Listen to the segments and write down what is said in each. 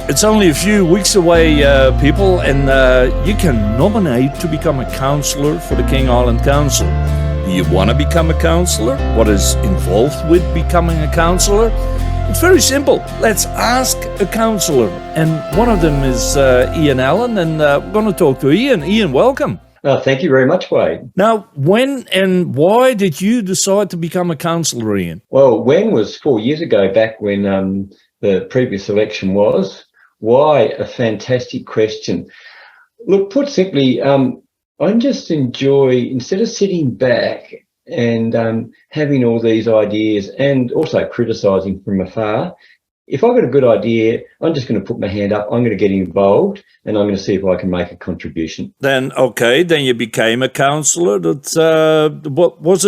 It's only a few weeks away, people, and you can nominate to become a councillor for the King Island Council. Do you want to become a councillor? What is involved with becoming a councillor? It's very simple. Let's ask a councillor. And one of them is Ian Allen, and we're going to talk to Ian. Ian, welcome. Thank you very much, Wade. Now, when and why did you decide to become a councillor, Ian? Well, when was 4 years ago, back when the previous election was. Why? A fantastic question. Look, put simply, I just enjoy, instead of sitting back and having all these ideas and also criticising from afar, if I've got a good idea, I'm just going to put my hand up, I'm going to get involved, and I'm going to see if I can make a contribution. Then you became a councillor. What was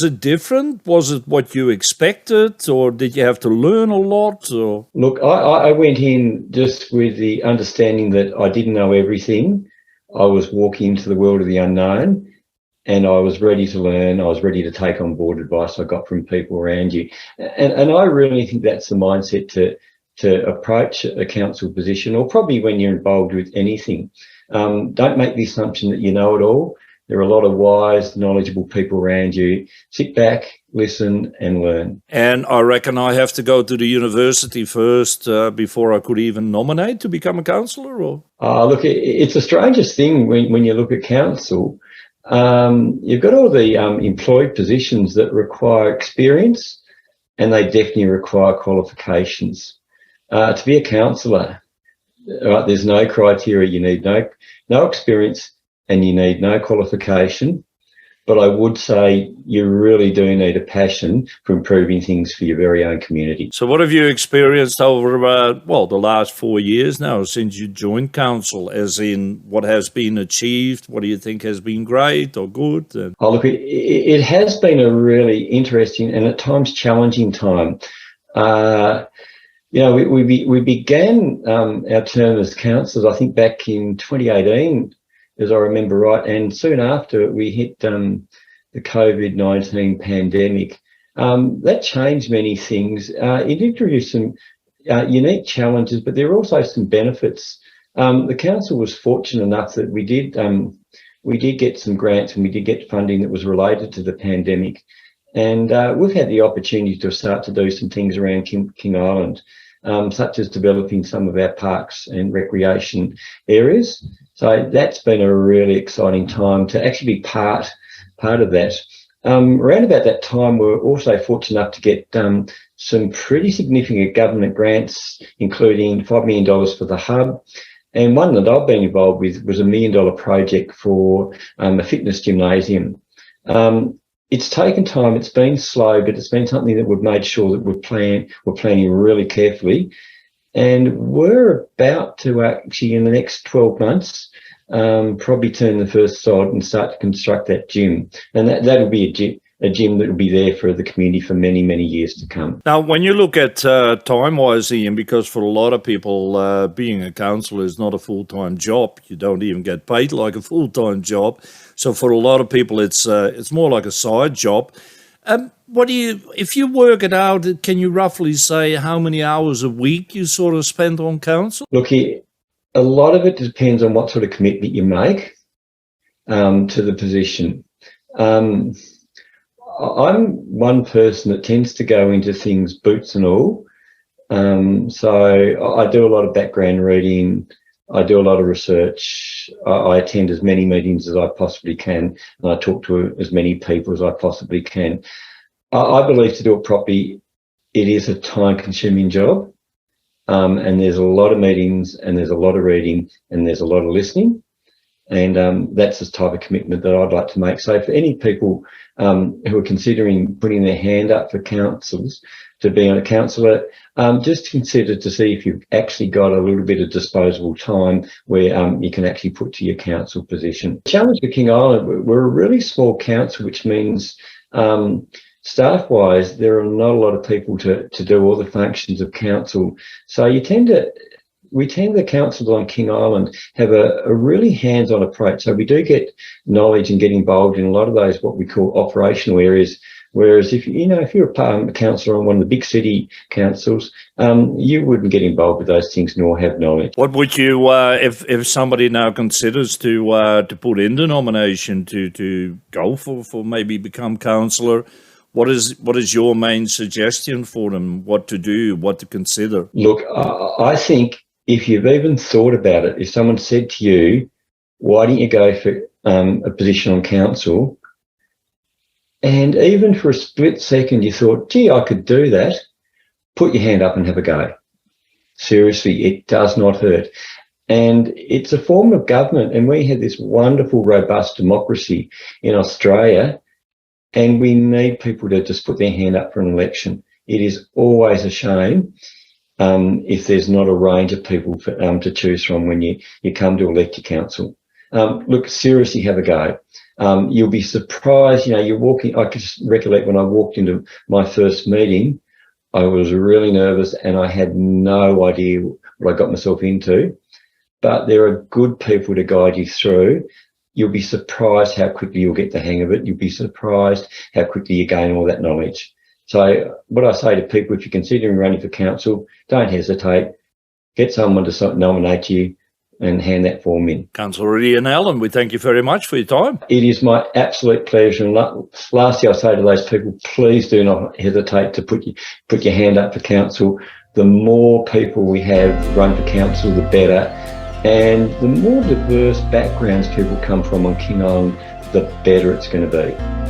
it different? Was it what you expected, or did you have to learn a lot? Or? Look, I went in just with the understanding that I didn't know everything. I was walking into the world of the unknown, and I was ready to learn. I was ready to take on board advice I got from people around you. And I really think that's the mindset to approach a council position, or probably when you're involved with anything. Don't make the assumption that you know it all. There are a lot of wise, knowledgeable people around you. Sit back, listen and learn. And I reckon I have to go to the university first before I could even nominate to become a councillor? Or? Look, it's the strangest thing when you look at council. You've got all the employed positions that require experience, and they definitely require qualifications. To be a councillor, right, there's no criteria. You need no experience and you need no qualification. But I would say you really do need a passion for improving things for your very own community. So what have you experienced over, the last 4 years now since you joined council, as in what has been achieved? What do you think has been great or good? Look, it has been a really interesting and at times challenging time. We began our term as councillors, I think, back in 2018, as I remember right, and soon after we hit the COVID-19 pandemic. That changed many things. It introduced some unique challenges, but there were also some benefits. The council was fortunate enough that we did get some grants and we did get funding that was related to the pandemic. And we've had the opportunity to start to do some things around King Island, such as developing some of our parks and recreation areas. So that's been a really exciting time to actually be part of that. Around about that time, we were also fortunate enough to get some pretty significant government grants, including $5 million for the hub. And one that I've been involved with was $1 million project for a fitness gymnasium. It's taken time, it's been slow, but it's been something that we've made sure that we're planning really carefully. And we're about to actually, in the next 12 months, probably turn the first sod and start to construct that gym. And that'll be a gym that will be there for the community for many, many years to come. Now, when you look at time-wise, Ian, because for a lot of people, being a councillor is not a full-time job. You don't even get paid like a full-time job. So for a lot of people, it's more like a side job. If you work it out, can you roughly say how many hours a week you sort of spend on council? Look, a lot of it depends on what sort of commitment you make to the position. I'm one person that tends to go into things boots and all. So I do a lot of background reading. I do a lot of research. I attend as many meetings as I possibly can, and I talk to as many people as I possibly can. I believe to do it properly, it is a time-consuming job, and there's a lot of meetings, and there's a lot of reading, and there's a lot of listening, and that's the type of commitment that I'd like to make. So for any people who are considering putting their hand up for councils to be a councillor, just consider to see if you've actually got a little bit of disposable time where you can actually put to your council position. The challenge with King Island, we're a really small council, which means staff-wise, there are not a lot of people to do all the functions of council. So we tend the councils on King Island have a really hands-on approach. So we do get knowledge and get involved in a lot of those what we call operational areas Whereas if you're a councillor on one of the big city councils, you wouldn't get involved with those things nor have knowledge. What would you, if somebody now considers to put in the nomination to go for maybe become councillor, what is your main suggestion for them? What to do, what to consider? Look, I think if you've even thought about it, if someone said to you, why don't you go for a position on council, and even for a split second you thought, gee, I could do that, put your hand up and have a go. Seriously, it does not hurt. And it's a form of government, and we have this wonderful, robust democracy in Australia, and we need people to just put their hand up for an election. It is always a shame if there's not a range of people to choose from when you come to elect your council. Look, seriously, have a go. You'll be surprised, you're walking. I can just recollect when I walked into my first meeting, I was really nervous and I had no idea what I got myself into. But there are good people to guide you through. You'll be surprised how quickly you'll get the hang of it. You'll be surprised how quickly you gain all that knowledge. So what I say to people, if you're considering running for council, don't hesitate. Get someone to nominate you and hand that form in. Councillor Ian Allen, we thank you very much for your time. It is my absolute pleasure. And lastly, I say to those people, please do not hesitate to put your hand up for council. The more people we have run for council, the better. And the more diverse backgrounds people come from on King Island, the better it's going to be.